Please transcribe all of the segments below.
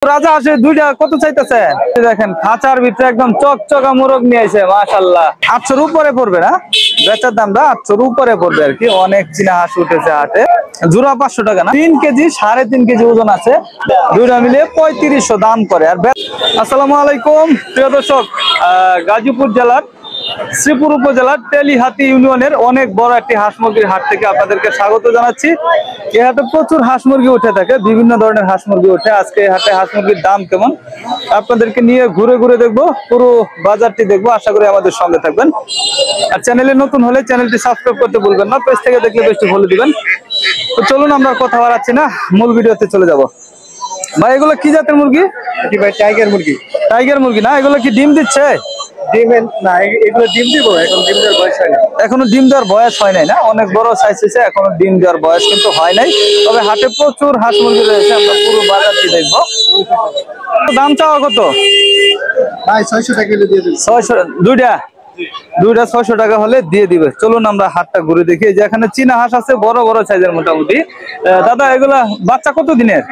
রাজা আসে দুইটা কত চাইতেছে দেখেন খাঁচার ভিতরে একদম চকচকা মোরগ নিয়ে আসে মাশাআল্লাহ 800 উপরে পড়বে না বেচার দামটা 800 উপরে পড়বে আর কি অনেক চীনা হাঁস উঠেছে হাটে জোড়া 500 টাকা না 3 কেজি 3.5 কেজি ওজন আছে দুইটা মিলে 3500 দাম করে আর আসসালামু আলাইকুম প্রিয় দর্শক গাজীপুর জেলার শ্রীপুর উপজেলার তেলিহাতি ইউনিয়নের অনেক বড় একটি হাঁস মুরগির হাট থেকে আপনাদেরকে স্বাগত জানাচ্ছি। এই হাটে প্রচুর হাঁস মুরগি উঠে থাকে, বিভিন্ন ধরনের হাঁস মুরগি উঠে। আজকে এই হাটে হাঁস মুরগির দাম কেমন আপনাদেরকে নিয়ে ঘুরে ঘুরে দেখবো, পুরো বাজারটি দেখবো। আশা করি আমাদের সঙ্গে থাকবেন। আর চ্যানেলে নতুন হলে চ্যানেলটি সাবস্ক্রাইব করতে ভুলবেন না, পেজ থেকে দেখলে পেজটি ফলো দিবেন। তো চলুন আমরা কথা বাড়াচ্ছি না, মূল ভিডিওতে চলে যাব। ভাই এগুলো কি জাতের মুরগি? ভাই টাইগার মুরগি। টাইগার মুরগি না? এগুলো কি ডিম দিচ্ছে? না, এগুলো ডিম দিব, এখন ডিম দেওয়ার বয়স হয় না। এখনো ডিম দেওয়ার বয়স হয় নাই না? অনেক বড় সাইজ হয়েছে, এখনো ডিম দেওয়ার বয়স কিন্তু হয় নাই। তবে হাটে প্রচুর হাঁস মুরগি রয়েছে, আমরা পুরো বাজারটি দেখবো। দাম চাওয়া কত? ভাই 600 টাকা কিলো দিয়ে দিন। 600 দুইটা 600 টাকা হলে দিয়ে দিবে। চলুন আমরা হাটটা ঘুরে দেখি। যে এখানে চীনা হাঁস আছে বড় বড় সাইজের মোটামুটি। দাদা এগুলা বাচ্চা কত দিনের?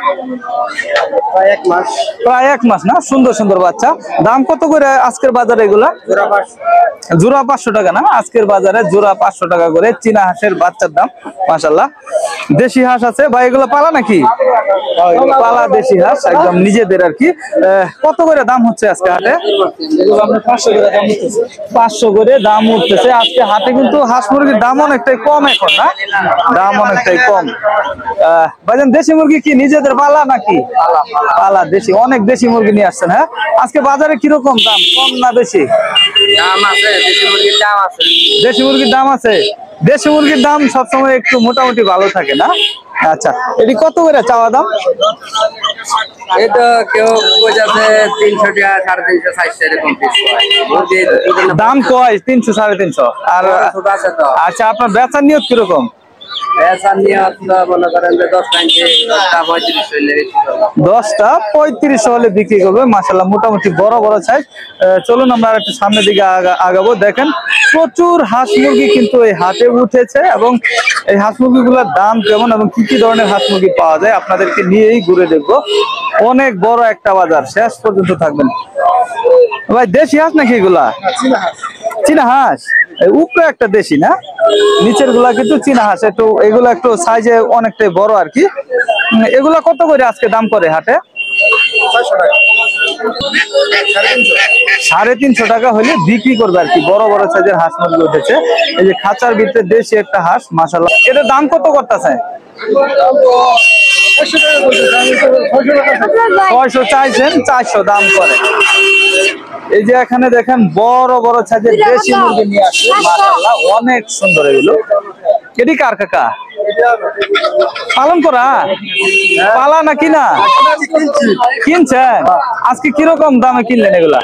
প্রায় এক মাস না? সুন্দর সুন্দর বাচ্চা। দাম কত করে আজকের বাজারে এগুলা? জোড়া 500 টাকা না? আজকের বাজারে জোড়া 500 টাকা করে চীনা হাঁসের বাচ্চার দাম। মাশাআল্লাহ। দেশি হাঁস আছে ভাই, এগুলো পালা নাকি? পালা দেশি হাঁস, একদম নিজেদের আর কি। কত করে দাম হচ্ছে আজকে হাটে? 500 করে দাম উঠতেছে আজকে হাটে। কিন্তু হাঁস মুরগির দাম অনেকটাই কম এখন না? দাম অনেকটাই কম। ভাইজান দেশি মুরগি কি নিজেদের পালা নাকি? পালা দেশি। অনেক দেশি মুরগি নিয়ে আসছেন। হ্যাঁ, আজকে বাজারে কিরকম দাম, কম না বেশি? দাম আছে, দেশি মুরগির দাম আছে। দেশি মুরগির দাম আছে। দেশি মুরগির দাম সবসময় একটু মোটামুটি ভালো থাকে না? আচ্ছা, এটি কত করে চাওয়া দাম? এই তো কেউ বোঝাতে 300 টাকা, 350, 400 এরকম পিস হয়। দাম কয় 300 350। আর ছোট আছে তো। আচ্ছা, আপনার বেচার নিয়ত কিরকম? এসা নিয়ে মনে করেন যে 10টা 35 হইলে 10টা 35 হলে বিক্রি করবে। মাশাআল্লাহ, মোটামুটি বড় বড় সাইজ। চলুন আমরা একটু সামনের দিকে আগাবো। দেখেন প্রচুর হাঁস মুরগি কিন্তু এই হাটে উঠেছে, এবং এই হাঁস মুরগিগুলোর দাম কেমন এবং কি কি ধরনের হাঁস মুরগি পাওয়া যায় আপনাদেরকে নিয়েই ঘুরে দেখবো। অনেক বড় একটা বাজার, শেষ পর্যন্ত থাকবেন। ভাই দেশি হাঁস নাকি এগুলা? চীনা হাঁস। উপরে একটা দেশি না, নিচের গুলা কিন্তু চীনা হাঁস। একটু এগুলা একটু সাইজে অনেকটাই বড় আর কি। এগুলা কত করে আজকে দাম করে হাটে? 350 টাকা হলে বিক্রি করবে আর কি। বড় বড় সাইজের হাঁস মুরগি উঠেছে। এই যে খাঁচার ভিতরে দেশি একটা হাঁস, মাশাআল্লাহ। এটার দাম কত করতেছে? 600 চাইছেন, 400 দাম করে। এই যে এখানে দেখেন বড় বড় সাইজের দেশি মুরগি নিয়ে আসছে, মাশাআল্লাহ অনেক সুন্দর। এগুলো এটি কার কাকা পালন করা? পালা নাকি না? কিনছেন? আজকে কিরকম দামে কিনলেন এগুলা?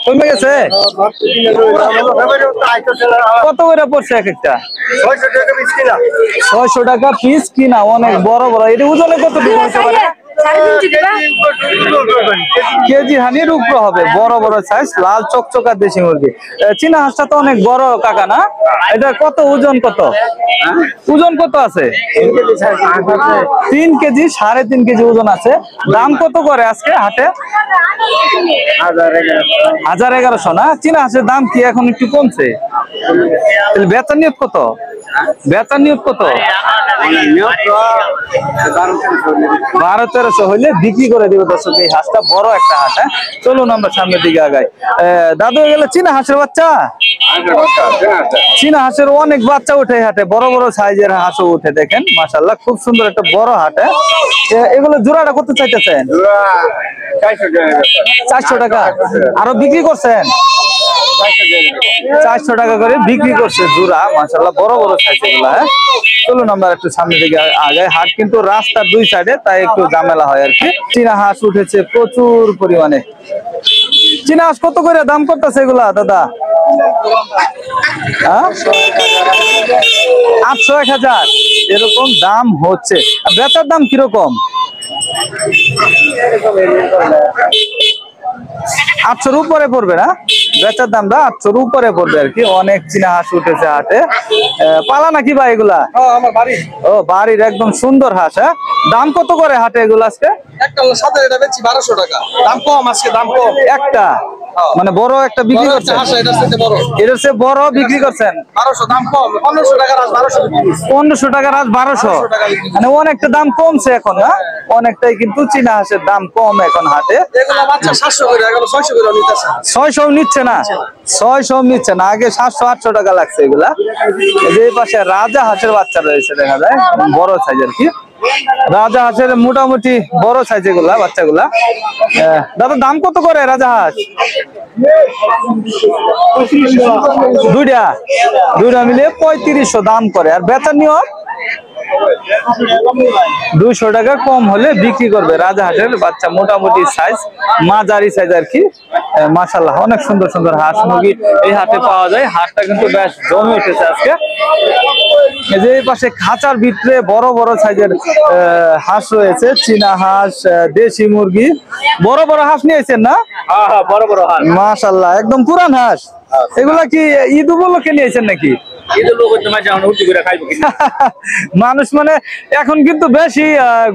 কমে গেছে? কত করে পড়ছে এক একটা? 600 টাকা পিস কিনা। অনেক বড় বড়। এটি ওজনে কত হতে পারে? কেজি হানির উপরে হবে। বড় বড় সাইজ, লাল চকচকা দেশি মুরগি। চীনা হাঁসটা তো অনেক বড় কাকা না? এটা কত ওজন, কত ওজন কত আছে? 3 কেজি 3.5 কেজি ওজন আছে। দাম কত করে আজকে হাটে? 1100 না? চীনা হাঁসের দাম কি এখন একটু কমছে? বেচার নিয়ত কত? বেচার নিয়ত কত? 1200-1300 হইলে বিক্রি করে দিবে। দর্শক এই হাঁসটা বড় একটা হাঁস। হ্যাঁ, চলুন আমরা সামনের দিকে আগাই। দাদু এগুলো চীনা হাঁসের বাচ্চা? চীনা হাঁসের অনেক বাচ্চা উঠে হাটে, বড় বড় সাইজের হাঁসও উঠে। দেখেন মাশাআল্লাহ, খুব সুন্দর একটা বড় হাটে। এগুলো জোড়াটা কত চাইতেছেন? 400 টাকা। আরো বিক্রি করছেন? 400 টাকা করে বিক্রি করছে জোড়া। মাশাআল্লাহ বড় বড় সাইজ এগুলা। হ্যাঁ, চলুন আমরা একটু সামনের দিকে আগাই। হাট কিন্তু রাস্তার দুই সাইডে, তাই একটু ঝামেলা হয় আর কি। চীনা হাঁস উঠেছে প্রচুর পরিমাণে। চীনা হাঁস কত করে দাম করতেছে এগুলা দাদা? 800-1000 এরকম দাম হচ্ছে। বেচার দাম কিরকম? 800 উপরে পড়বে না? বেচার দামটা 800-র উপরে পড়বে আর কি। অনেক চীনা হাঁস উঠেছে হাটে। পালা নাকি ভাই এগুলা? আমার বাড়ি ও বাড়ির একদম সুন্দর হাঁস। হ্যাঁ, দাম কত করে হাটে এগুলো আজকে? একটা হলো 7 এটা বেচছি 1200 টাকা। দাম কম আজকে, দাম কম। একটা মানে বড় একটা বিক্রি করছেন? এটার সাথে বড়, এটার চেয়ে বড় বিক্রি করছেন 1200 দাম কম। 1500 টাকা রাজ 1200 বিক্রি। 1500 টাকার হাঁস 1200, মানে অনেকটা দাম কমছে এখন। না অনেকটাই কিন্তু চীনা হাঁসের দাম কম এখন হাটে। এগুলা বাচ্চা 700 করে, এগুলো 600 করে নিতেছে। 600 নিচ্ছে না, 600 নিচ্ছে না, আগে 700-800 টাকা লাগছে এগুলা। এই যে এই পাশে রাজা হাঁসের বাচ্চা রয়েছে দেখা যায়, বড় সাইজের কি। রাজা হাঁসের মোটামুটি বড় সাইজ এগুলা বাচ্চাগুলা। দাদা দাম কত করে রাজা হাঁস? দুইটা মিলিয়ে 3500 দাম করে। আর বেচার নিয়ম 200 টাকা কম হলে বিক্রি করবে। রাজা হাঁসের বাচ্চা মোটামুটি সাইজ, মাঝারি সাইজ আর কি। মাশাআল্লাহ অনেক সুন্দর সুন্দর হাঁস মুরগি এই হাটে পাওয়া যায়। হাটটা কিন্তু বেশ জমে উঠেছে আজকে। এই যে এই পাশে খাঁচার ভিতরে বড় বড় সাইজের হাঁস রয়েছে, চীনা হাঁস, দেশি মুরগি। বড় বড় হাঁস নিয়েছেন না? হ্যাঁ, বড় বড় হাঁস। মাশাআল্লাহ একদম পুরান হাঁস। এগুলা কি ঈদ উপলক্ষে নিয়েছেন নাকি? মানুষ মানে এখন কিন্তু বেশি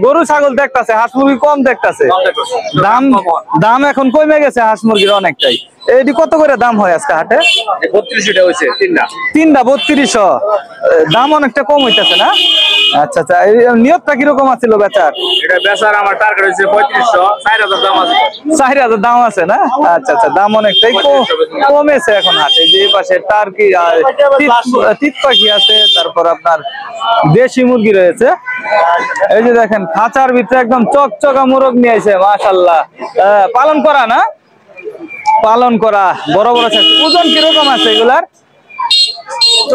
গরু ছাগল দেখতেছে, হাঁস মুরগি কম দেখতেছে। দাম এখন কমে গেছে হাঁস মুরগির অনেকটাই। এটি কত করে দাম হয় আজকে হাটে? 3200 হয়েছে তিনটা। 3200, দাম অনেকটা কম হইতেছে না? আচ্ছা আচ্ছা, নিয়তটা কিরকম আছিল বেচার? এটা বেচার আমার টার্গেট হয়েছে 3500, 4000 দাম আছে। 4000 দাম আছে না? আচ্ছা আচ্ছা, দাম অনেকটাই কমেছে এখন হাটে। যে পাশে টার্কি আর তিত পাখি আছে, তারপর আপনার দেশি মুরগি রয়েছে। এই যে দেখেন খাঁচার ভিতরে একদম চকচকা মোরগ নিয়ে আসে মাশাআল্লাহ। পালন করা না? পালন করা বড় বড় সাইজ। ওজন কিরকম আছে এগুলার?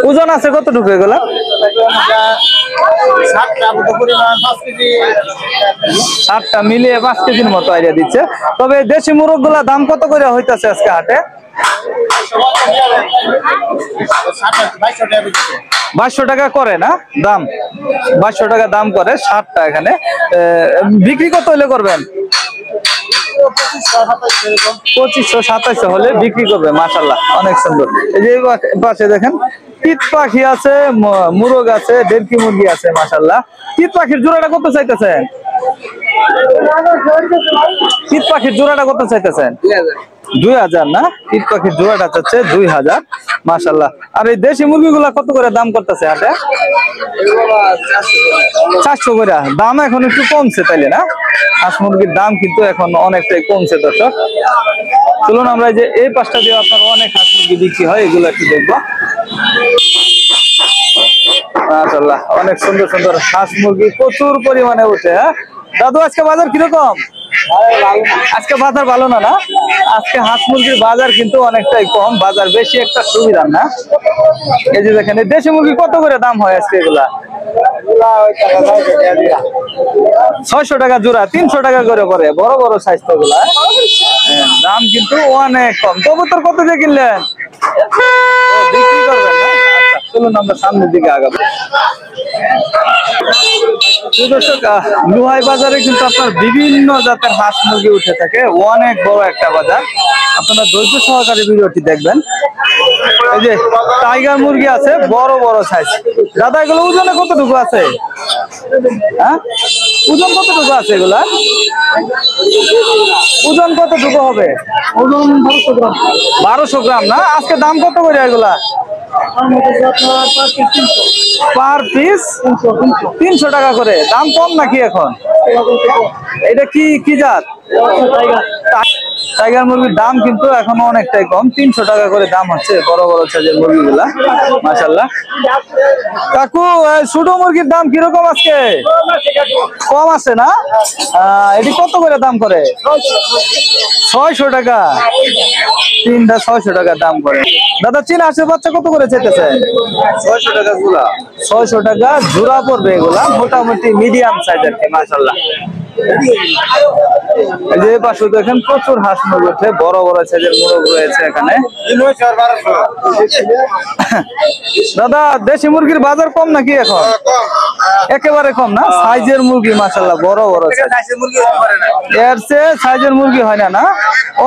ওজন আছে কতটুকু এগুলা? 7টা মিলিয়ে 5 কেজির মতো আইডিয়া দিচ্ছে। তবে দেশি মুরগ গুলা দাম কত করে হইতাছে আজকে হাটে? 2200 টাকা করে না দাম? 2200 টাকা দাম করে 60টা এখানে। বিক্রি কত হইলে করবেন? 2500-2700 হলে বিক্রি করবে। মাশাআল্লাহ অনেক সুন্দর। এই যে পাশে দেখেন তিত পাখি আছে, মুরগ আছে, দেড়কি মুরগি আছে মাশাআল্লাহ। তিত পাখির জোড়াটা কত চাইতেছেন? তিত পাখির জোড়াটা কত চাইতেছেন? 2000 না? তিত পাখির জোড়াটা চাচ্ছে 2000 মাশাআল্লাহ। আর এই দেশি মুরগিগুলা কত করে দাম করতেছে হাটে? 400 করে। দাম এখন একটু কমছে তাইলে না? হাঁস মুরগির দাম কিন্তু এখন অনেকটাই কমছে দর্শক। চলুন আমরা এই যে এই পাশটা দিয়ে আপনার অনেক হাঁস মুরগি বিক্রি হয়, এগুলো একটু দেখবো। মাশাআল্লাহ অনেক সুন্দর সুন্দর হাঁস মুরগি প্রচুর পরিমাণে উঠে। হ্যাঁ দাদু, আজকে বাজার কিরকম? আজকে বাজার ভালো না? না আজকে হাঁস মুরগির বাজার কিন্তু অনেকটাই কম, বাজার বেশি একটা সুবিধা না। এই যে দেখেন দেশি মুরগি কত করে দাম হয় আজকে এগুলা? 600 টাকা জোড়া, 300 টাকা করে পরে বড় বড় সাইজ তো গুলা। দাম কিন্তু অনেক কম। কবুতর কত দিয়ে কিনলেন? বিক্রি করবেন না? চলুন আমরা সামনের দিকে আগাবো। লুহাই বাজারে কিন্তু আপনার বিভিন্ন জাতের হাঁস মুরগি উঠে থাকে, অনেক বড় একটা বাজার। আপনারা ধৈর্য সহকারে ভিডিওটি দেখবেন। এই যে টাইগার মুরগি আছে বড় বড় সাইজ। দাদা এগুলো ওজনে কতটুকু আছে? হ্যাঁ ওজন কতটুকু আছে এগুলা? ওজন কতটুকু হবে? ওজন 1200 গ্রাম না? আজকে দাম কত করে এগুলা? পার পিস 300 টাকা করে। দাম কম নাকি এখন? এটা কি জাত? টাইগার মুরগির দাম কিন্তু এখন অনেকটাই কম, 300 টাকা করে দাম হচ্ছে বড় বড় সাইজের মুরগিগুলা মাশাআল্লাহ। কাকু ছোট মুরগির দাম কিরকম আজকে? কম আছে না? এটি কত করে দাম করে? 600 টাকা। 3টা 600 টাকা দাম করে। দাদা চীনা হাঁসের বাচ্চা কত করে চাইতেছে? 600 টাকা জোড়া। 600 টাকা জোড়া পড়বে এগুলা, মোটামুটি মিডিয়াম সাইজ আর কি মাশাআল্লাহ। যে পাশে দেখেন প্রচুর হাঁস মুরগি উঠে, বড় বড় সাইজের মুরগ রয়েছে এখানে। দাদা দেশি মুরগির বাজার কম নাকি এখন? একেবারে কম না, সাইজের মুরগি মাশাআল্লাহ বড় বড় এর চেয়ে সাইজের মুরগি হয় না না,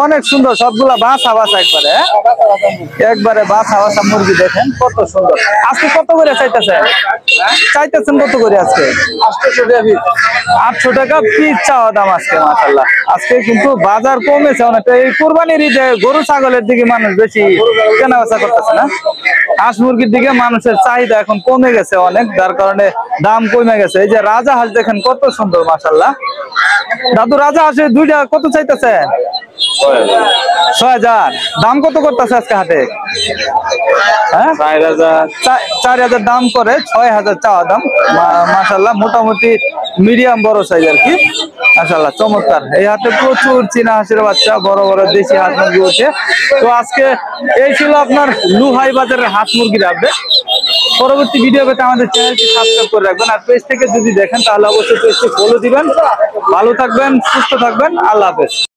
অনেক সুন্দর সবগুলা বাছা বাছা একবারে একবারে বাছা বাছা মুরগি দেখেন কত সুন্দর। আজকে কত করে চাইতেছেন কত করে আজকে? 800 টাকা পিস চাওয়া দাম আজকে মাশাআল্লাহ। আজকে কিন্তু বাজার কমেছে অনেকটা, এই কুরবানির ঈদে গরু ছাগলের দিকে মানুষ বেশি কেনা বেচা করতেছে না, হাঁস মুরগির দিকে মানুষের চাহিদা এখন কমে গেছে অনেক, যার কারণে দাম কমে গেছে। এই যে রাজা হাঁস দেখেন কত সুন্দর মাশাআল্লাহ। দাদু রাজা হাঁসের দুইটা কত চাইতেছে? 6000। দাম কত করতেছে আজকে হাটে? হ্যাঁ 4000 দাম করে, 6000 চাওয়া দাম মাশাআল্লাহ। মোটামুটি মিডিয়াম বড় সাইজ আর কি মাশাআল্লাহ, চমৎকার। এই হাটে প্রচুর চীনা হাঁসের বাচ্চা, বড় বড় দেশি হাঁস মুরগি ওঠে। তো আজকে এই ছিল আপনার লুহাই বাজারের হাঁস মুরগির আপডেট। পরবর্তী ভিডিও পেতে আমাদের চ্যানেলটি সাবস্ক্রাইব করে রাখবেন, আর পেজ থেকে যদি দেখেন তাহলে অবশ্যই পেজটি ফলো দিবেন। ভালো থাকবেন, সুস্থ থাকবেন, আল্লাহ হাফেজ।